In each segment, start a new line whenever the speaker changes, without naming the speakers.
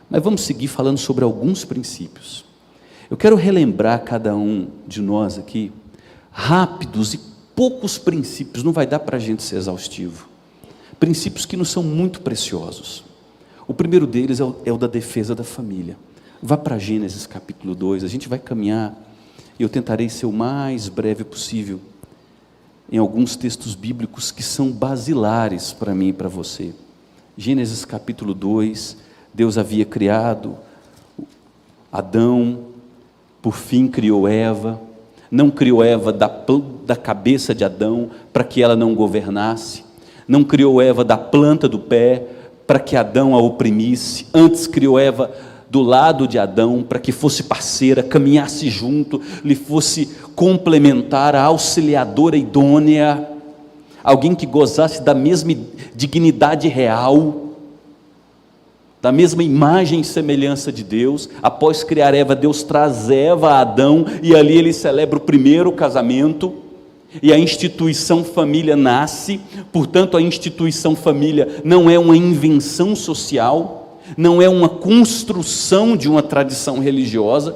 Mas vamos seguir falando sobre alguns princípios. Eu quero relembrar cada um de nós aqui, rápidos e poucos princípios, não vai dar para a gente ser exaustivo. Princípios que nos são muito preciosos. O primeiro deles é o da defesa da família. Vá para Gênesis capítulo 2, a gente vai caminhar, e eu tentarei ser o mais breve possível, em alguns textos bíblicos que são basilares para mim e para você. Gênesis capítulo 2, Deus havia criado Adão, por fim criou Eva, não criou Eva da cabeça de Adão, para que ela não governasse, não criou Eva da planta do pé, para que Adão a oprimisse, antes criou Eva do lado de Adão, para que fosse parceira, caminhasse junto, lhe fosse complementar, a auxiliadora idônea, alguém que gozasse da mesma dignidade real, da mesma imagem e semelhança de Deus. Após criar Eva, Deus traz Eva a Adão, e ali ele celebra o primeiro casamento, e a instituição família nasce. Portanto, a instituição família não é uma invenção social, não é uma construção de uma tradição religiosa.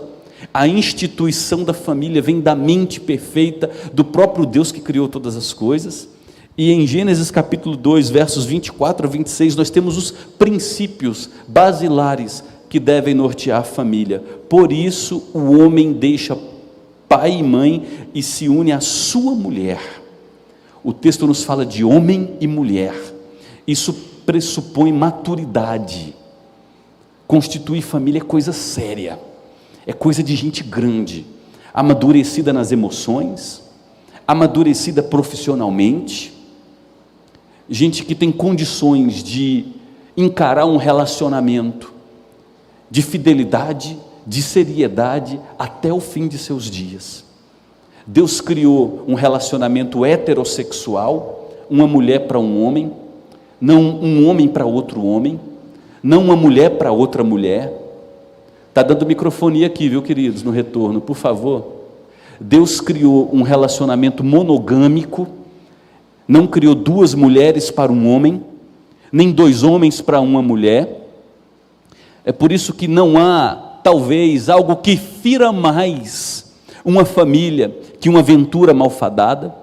A instituição da família vem da mente perfeita do próprio Deus que criou todas as coisas. E em Gênesis capítulo 2, versos 24 a 26, nós temos os princípios basilares que devem nortear a família. Por isso o homem deixa pai e mãe e se une à sua mulher. O texto nos fala de homem e mulher. Isso pressupõe maturidade. Constituir família é coisa séria, é coisa de gente grande, amadurecida nas emoções, amadurecida profissionalmente, gente que tem condições de encarar um relacionamento de fidelidade, de seriedade até o fim de seus dias. Deus criou um relacionamento heterossexual, uma mulher para um homem, não um homem para outro homem, não uma mulher para outra mulher. Está dando microfonia aqui, viu, queridos, no retorno, por favor. Deus criou um relacionamento monogâmico, não criou duas mulheres para um homem, nem dois homens para uma mulher. É por isso que não há, talvez, algo que fira mais uma família que uma aventura malfadada,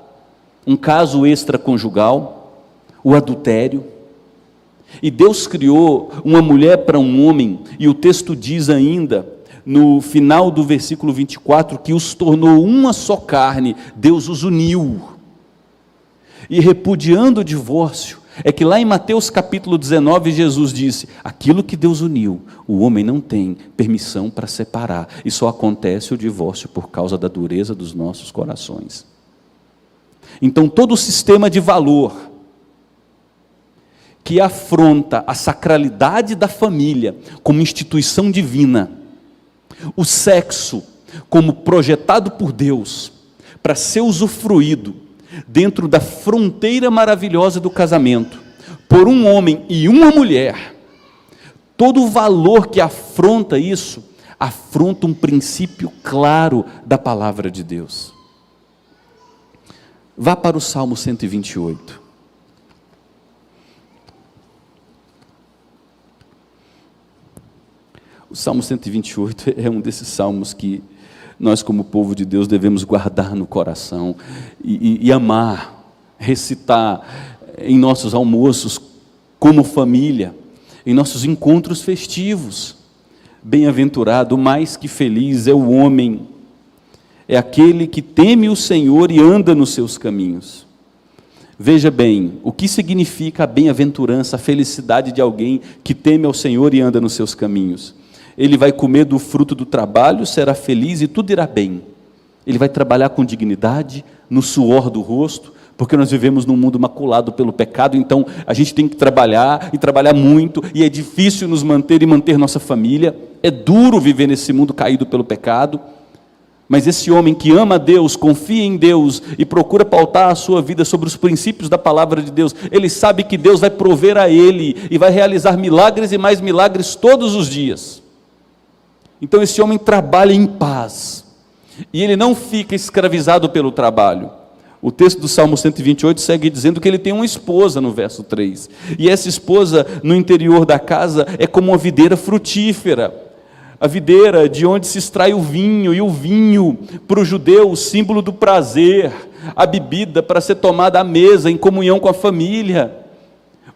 um caso extraconjugal, o adultério. E Deus criou uma mulher para um homem, e o texto diz ainda, no final do versículo 24, que os tornou uma só carne. Deus os uniu. E repudiando o divórcio, é que lá em Mateus capítulo 19, Jesus disse: aquilo que Deus uniu, o homem não tem permissão para separar, e só acontece o divórcio por causa da dureza dos nossos corações. Então todo o sistema de valor que afronta a sacralidade da família como instituição divina, o sexo como projetado por Deus para ser usufruído dentro da fronteira maravilhosa do casamento, por um homem e uma mulher, todo o valor que afronta isso, afronta um princípio claro da palavra de Deus. Vá para o Salmo 128. O Salmo 128 é um desses salmos que nós, como povo de Deus, devemos guardar no coração e amar, recitar em nossos almoços, como família, em nossos encontros festivos. Bem-aventurado, mais que feliz é o homem, é aquele que teme o Senhor e anda nos seus caminhos. Veja bem, o que significa a bem-aventurança, a felicidade de alguém que teme ao Senhor e anda nos seus caminhos? Ele vai comer do fruto do trabalho, será feliz e tudo irá bem. Ele vai trabalhar com dignidade, no suor do rosto, porque nós vivemos num mundo maculado pelo pecado, então a gente tem que trabalhar, e trabalhar muito, e é difícil nos manter e manter nossa família, é duro viver nesse mundo caído pelo pecado, mas esse homem que ama a Deus, confia em Deus, e procura pautar a sua vida sobre os princípios da palavra de Deus, ele sabe que Deus vai prover a ele, e vai realizar milagres e mais milagres todos os dias. Então esse homem trabalha em paz, e ele não fica escravizado pelo trabalho. O texto do Salmo 128 segue dizendo que ele tem uma esposa no verso 3. E essa esposa, no interior da casa, é como uma videira frutífera. A videira de onde se extrai o vinho, e o vinho, para o judeu, o símbolo do prazer, a bebida para ser tomada à mesa, em comunhão com a família.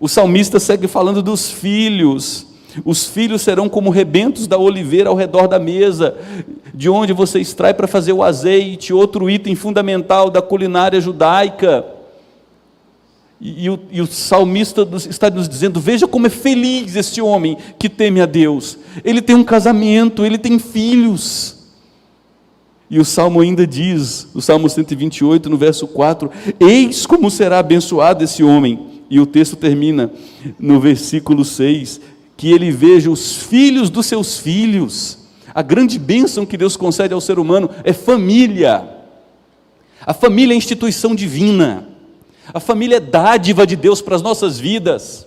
O salmista segue falando dos filhos. Os filhos serão como rebentos da oliveira ao redor da mesa, de onde você extrai para fazer o azeite, outro item fundamental da culinária judaica. E o salmista está nos dizendo: veja como é feliz esse homem que teme a Deus. Ele tem um casamento, ele tem filhos. E o Salmo ainda diz, o Salmo 128, no verso 4, eis como será abençoado esse homem. E o texto termina no versículo 6, que ele veja os filhos dos seus filhos. A grande bênção que Deus concede ao ser humano é família. A família é instituição divina. A família é dádiva de Deus para as nossas vidas.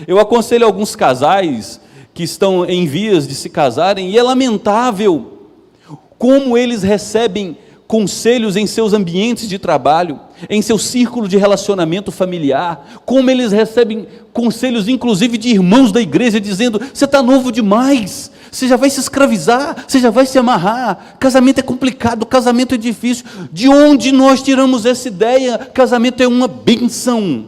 Eu aconselho alguns casais que estão em vias de se casarem, e é lamentável como eles recebem conselhos em seus ambientes de trabalho, em seu círculo de relacionamento familiar, como eles recebem conselhos inclusive de irmãos da igreja, dizendo: você está novo demais, você já vai se escravizar, você já vai se amarrar, casamento é complicado, casamento é difícil. De onde nós tiramos essa ideia? Casamento é uma bênção.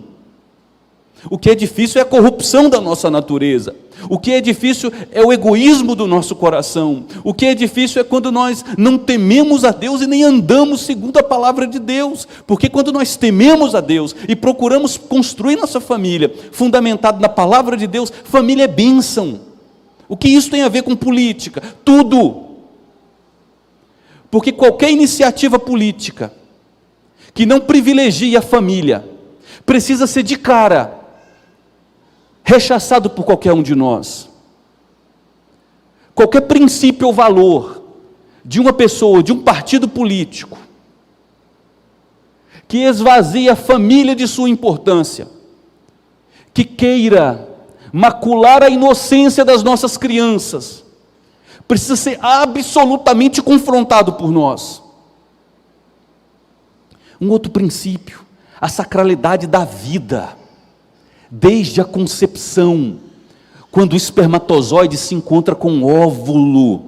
O que é difícil é a corrupção da nossa natureza. O que é difícil é o egoísmo do nosso coração. O que é difícil é quando nós não tememos a Deus e nem andamos segundo a palavra de Deus. Porque quando nós tememos a Deus e procuramos construir nossa família fundamentado na palavra de Deus, família é bênção. O que isso tem a ver com política? Tudo. Porque qualquer iniciativa política que não privilegie a família precisa ser de cara rechaçado por qualquer um de nós. Qualquer princípio ou valor de uma pessoa, de um partido político, que esvazie a família de sua importância, que queira macular a inocência das nossas crianças, precisa ser absolutamente confrontado por nós. Um outro princípio, a sacralidade da vida. Desde a concepção, quando o espermatozoide se encontra com o óvulo.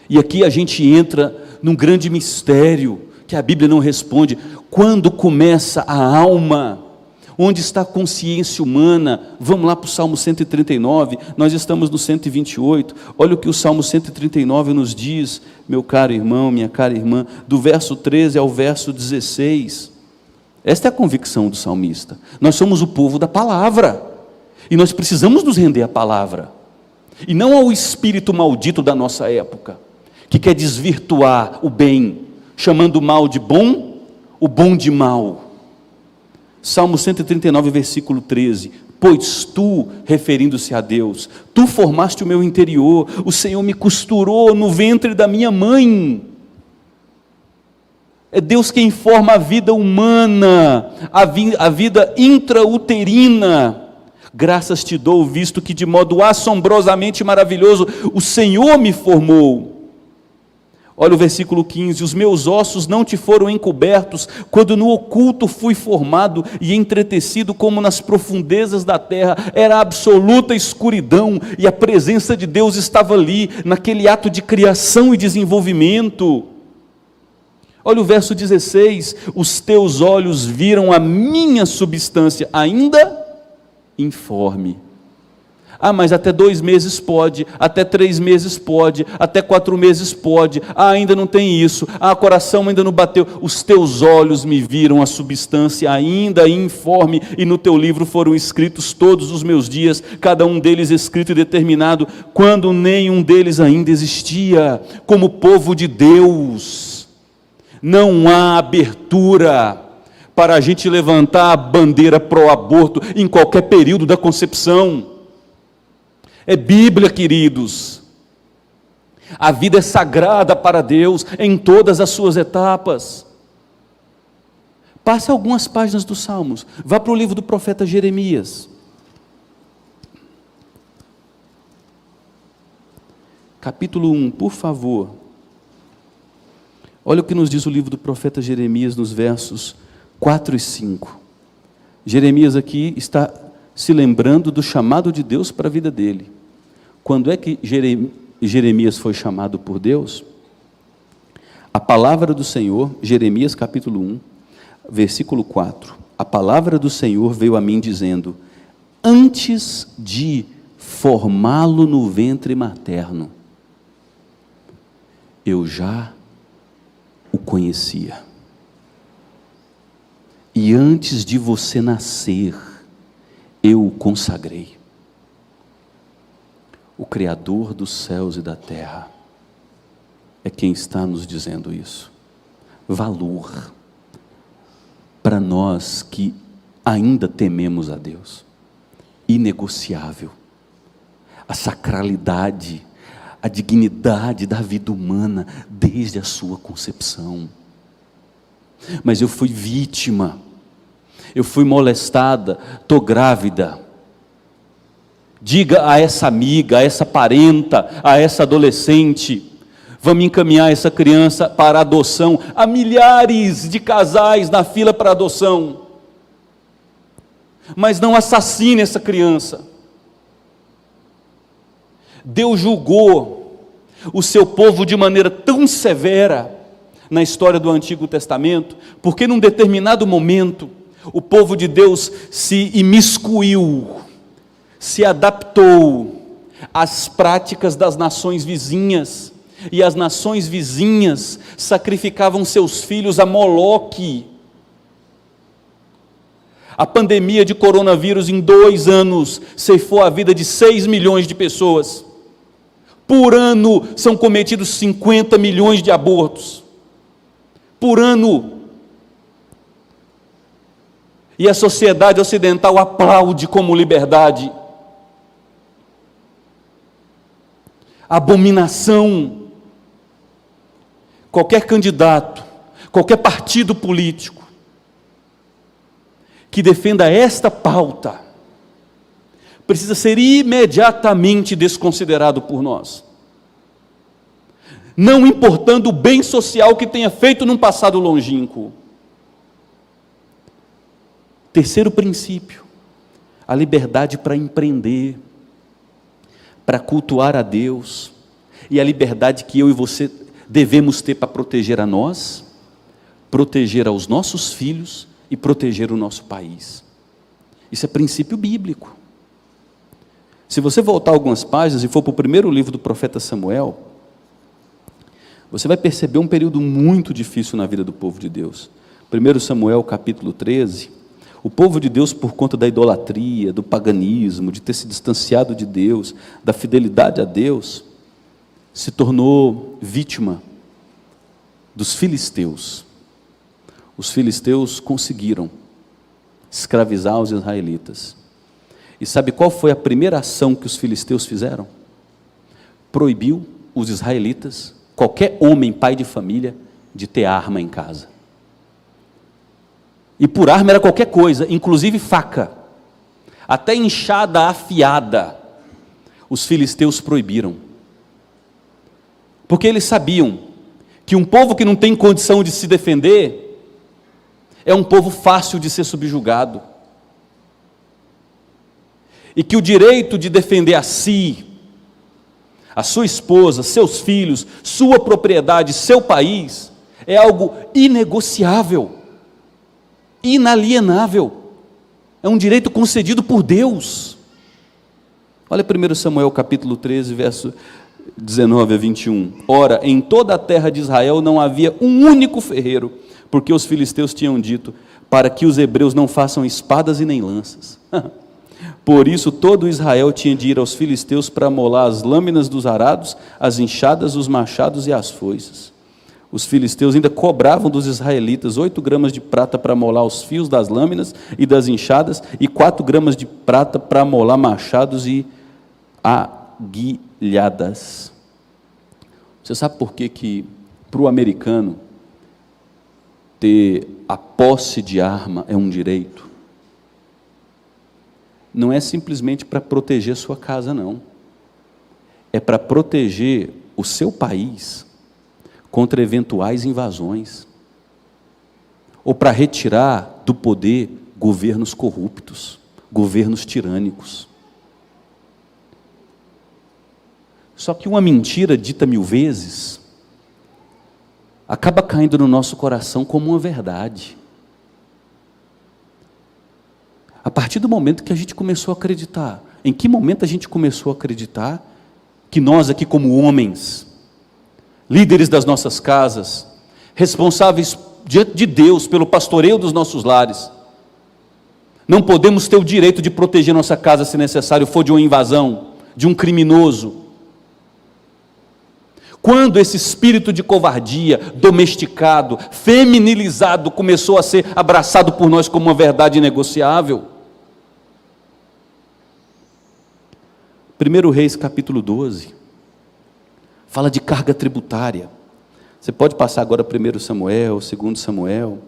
E aqui a gente entra num grande mistério, que a Bíblia não responde. Quando começa a alma? Onde está a consciência humana? Vamos lá para o Salmo 139, nós estamos no 128, olha o que o Salmo 139 nos diz, meu caro irmão, minha cara irmã, do verso 13 ao verso 16, esta é a convicção do salmista. Nós somos o povo da palavra, e nós precisamos nos render à palavra, e não ao espírito maldito da nossa época, que quer desvirtuar o bem, chamando o mal de bom, o bom de mal. Salmo 139, versículo 13, pois tu, referindo-se a Deus, tu formaste o meu interior, o Senhor me costurou no ventre da minha mãe. É Deus quem forma a vida humana, a vida intrauterina. Graças te dou, visto que de modo assombrosamente maravilhoso o Senhor me formou. Olha o versículo 15, os meus ossos não te foram encobertos, quando no oculto fui formado e entretecido como nas profundezas da terra. Era absoluta escuridão, e a presença de Deus estava ali, naquele ato de criação e desenvolvimento. Olha o verso 16, os teus olhos viram a minha substância, ainda informe. Ah, mas até 2 meses pode, até 3 meses pode, até 4 meses pode, ainda não tem isso, o coração ainda não bateu. Os teus olhos me viram a substância ainda informe, e no teu livro foram escritos todos os meus dias, cada um deles escrito e determinado, quando nenhum deles ainda existia. Como povo de Deus, não há abertura para a gente levantar a bandeira pró-aborto em qualquer período da concepção. É Bíblia, queridos. A vida é sagrada para Deus em todas as suas etapas. Passe algumas páginas dos Salmos. Vá para o livro do profeta Jeremias. Capítulo 1, por favor. Olha o que nos diz o livro do profeta Jeremias nos versos 4 e 5. Jeremias aqui está se lembrando do chamado de Deus para a vida dele. Quando é que Jeremias foi chamado por Deus? A palavra do Senhor, Jeremias capítulo 1, versículo 4. A palavra do Senhor veio a mim dizendo: antes de formá-lo no ventre materno, eu já o conhecia. E antes de você nascer, eu o consagrei. O Criador dos céus e da terra é quem está nos dizendo isso. Valor para nós que ainda tememos a Deus, inegociável. A sacralidade, a dignidade da vida humana desde a sua concepção. Mas eu fui vítima, eu fui molestada, estou grávida. Diga a essa amiga, a essa parenta, a essa adolescente: vamos encaminhar essa criança para adoção. Há milhares de casais na fila para adoção. Mas não assassine essa criança. Deus julgou o seu povo de maneira tão severa na história do Antigo Testamento, porque num determinado momento o povo de Deus se imiscuiu, se adaptou às práticas das nações vizinhas, e as nações vizinhas sacrificavam seus filhos a Moloque. A pandemia de coronavírus em 2 anos ceifou a vida de 6 milhões de pessoas. Por ano são cometidos 50 milhões de abortos. Por ano. E a sociedade ocidental aplaude como liberdade. Abominação. Qualquer candidato, qualquer partido político que defenda esta pauta precisa ser imediatamente desconsiderado por nós, não importando o bem social que tenha feito num passado longínquo. Terceiro princípio, a liberdade para empreender, para cultuar a Deus, e a liberdade que eu e você devemos ter para proteger a nós, proteger aos nossos filhos e proteger o nosso país. Isso é princípio bíblico. Se você voltar algumas páginas e for para o primeiro livro do profeta Samuel, você vai perceber um período muito difícil na vida do povo de Deus. 1 Samuel capítulo 13, o povo de Deus, por conta da idolatria, do paganismo, de ter se distanciado de Deus, da fidelidade a Deus, se tornou vítima dos filisteus. Os filisteus conseguiram escravizar os israelitas. E sabe qual foi a primeira ação que os filisteus fizeram? Proibiu os israelitas, qualquer homem, pai de família, de ter arma em casa. E por arma era qualquer coisa, inclusive faca, até enxada afiada, os filisteus proibiram. Porque eles sabiam que um povo que não tem condição de se defender é um povo fácil de ser subjugado. E que o direito de defender a si, a sua esposa, seus filhos, sua propriedade, seu país, é algo inegociável, inalienável, é um direito concedido por Deus. Olha 1 Samuel capítulo 13, verso 19 a 21. Ora, em toda a terra de Israel não havia um único ferreiro, porque os filisteus tinham dito, para que os hebreus não façam espadas e nem lanças. Por isso todo Israel tinha de ir aos filisteus para amolar as lâminas dos arados, as enxadas, os machados e as foices. Os filisteus ainda cobravam dos israelitas 8 gramas de prata para amolar os fios das lâminas e das enxadas, e 4 gramas de prata para amolar machados e aguilhadas. Você sabe por que para o americano ter a posse de arma é um direito? Não é simplesmente para proteger sua casa, não. É para proteger o seu país contra eventuais invasões, ou para retirar do poder governos corruptos, governos tirânicos. Só que uma mentira dita 1000 vezes acaba caindo no nosso coração como uma verdade. A partir do momento que a gente começou a acreditar, em que momento a gente começou a acreditar que nós aqui como homens, líderes das nossas casas, responsáveis diante de Deus pelo pastoreio dos nossos lares, não podemos ter o direito de proteger nossa casa se necessário for de uma invasão, de um criminoso. Quando esse espírito de covardia, domesticado, feminilizado, começou a ser abraçado por nós como uma verdade inegociável? 1 Reis capítulo 12, fala de carga tributária. Você pode passar agora 1 Samuel, 2 Samuel,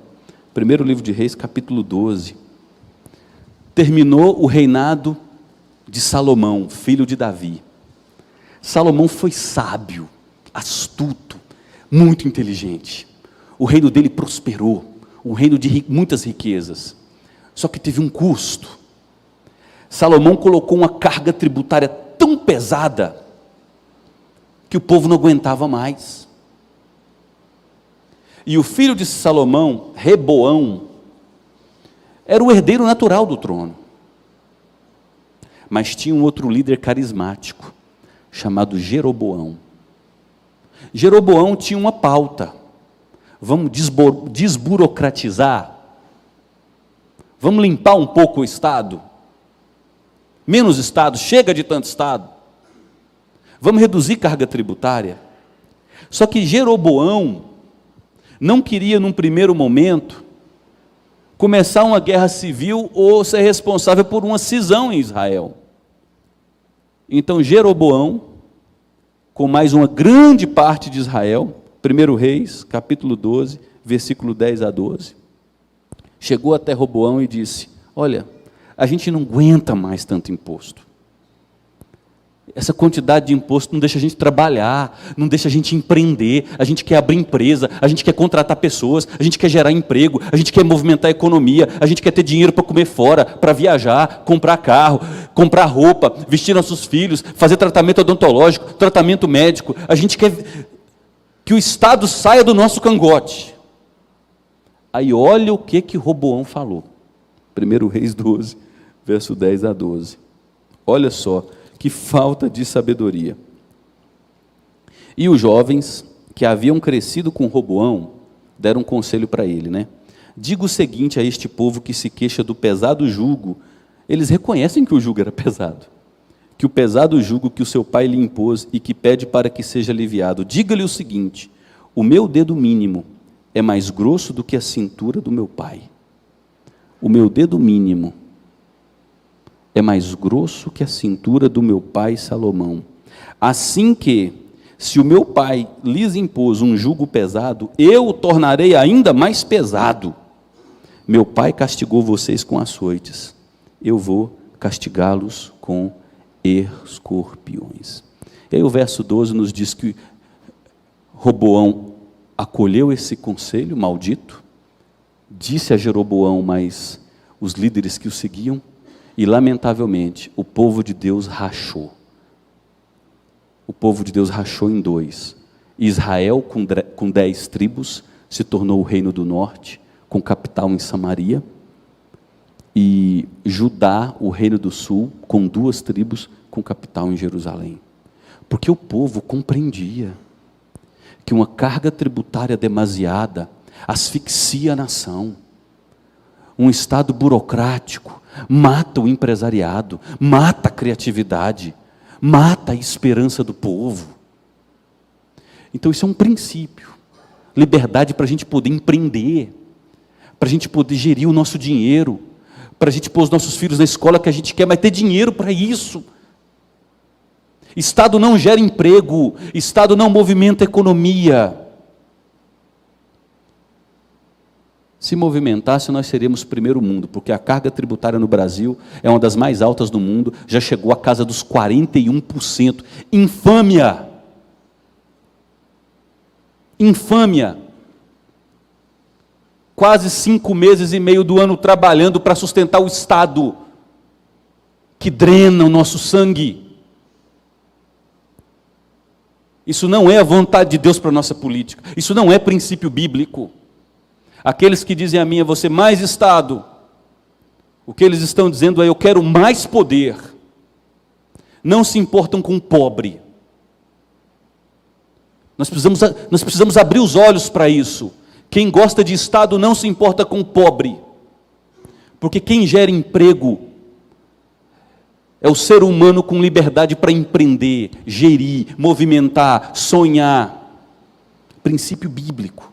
1 livro de Reis capítulo 12. Terminou o reinado de Salomão, filho de Davi. Salomão foi sábio, astuto, muito inteligente. O reino dele prosperou, um reino de muitas riquezas. Só que teve um custo. Salomão colocou uma carga tributária tão pesada que o povo não aguentava mais. E o filho de Salomão, Reboão, era o herdeiro natural do trono. Mas tinha um outro líder carismático, chamado Jeroboão. Jeroboão tinha uma pauta: vamos desburocratizar, vamos limpar um pouco o Estado, menos Estado, chega de tanto Estado, vamos reduzir carga tributária. Só que Jeroboão não queria, num primeiro momento, começar uma guerra civil ou ser responsável por uma cisão em Israel. Então Jeroboão, com mais uma grande parte de Israel, 1 Reis, capítulo 12, versículo 10 a 12, chegou até Roboão e disse: olha, a gente não aguenta mais tanto imposto. Essa quantidade de imposto não deixa a gente trabalhar, não deixa a gente empreender, a gente quer abrir empresa, a gente quer contratar pessoas, a gente quer gerar emprego, a gente quer movimentar a economia, a gente quer ter dinheiro para comer fora, para viajar, comprar carro, comprar roupa, vestir nossos filhos, fazer tratamento odontológico, tratamento médico. A gente quer que o Estado saia do nosso cangote. Aí olha o que Roboão falou. 1 Reis 12, verso 10 a 12. Olha só, que falta de sabedoria. E os jovens que haviam crescido com Roboão deram um conselho para ele, né? Diga o seguinte a este povo que se queixa do pesado jugo. Eles reconhecem que o jugo era pesado, que o pesado jugo que o seu pai lhe impôs e que pede para que seja aliviado. Diga-lhe o seguinte: o meu dedo mínimo é mais grosso do que a cintura do meu pai. O meu dedo mínimo é mais grosso que a cintura do meu pai Salomão. Assim que, se o meu pai lhes impôs um jugo pesado, eu o tornarei ainda mais pesado. Meu pai castigou vocês com açoites, eu vou castigá-los com escorpiões. E aí o verso 12 nos diz que Roboão acolheu esse conselho maldito, disse a Jeroboão, mas os líderes que o seguiam, e lamentavelmente o povo de Deus rachou. O povo de Deus rachou em dois. Israel, com 10 tribos, se tornou o reino do norte, com capital em Samaria, e Judá, o reino do sul, com 2 tribos, com capital em Jerusalém. Porque o povo compreendia que uma carga tributária demasiada asfixia a nação. Um Estado burocrático mata o empresariado, mata a criatividade, mata a esperança do povo. Então isso é um princípio. Liberdade para a gente poder empreender, para a gente poder gerir o nosso dinheiro, para a gente pôr os nossos filhos na escola que a gente quer, mas ter dinheiro para isso. Estado não gera emprego, Estado não movimenta a economia. Se movimentasse, nós seríamos primeiro mundo, porque a carga tributária no Brasil é uma das mais altas do mundo, já chegou à casa dos 41%. Infâmia! infâmia. Quase 5 meses e meio do ano trabalhando para sustentar o Estado, que drena o nosso sangue. Isso não é a vontade de Deus para a nossa política. Isso não é princípio bíblico. Aqueles que dizem a mim, você mais Estado, o que eles estão dizendo é, eu quero mais poder. Não se importam com o pobre. Nós precisamos abrir os olhos para isso. Quem gosta de Estado não se importa com o pobre. Porque quem gera emprego é o ser humano com liberdade para empreender, gerir, movimentar, sonhar. Princípio bíblico.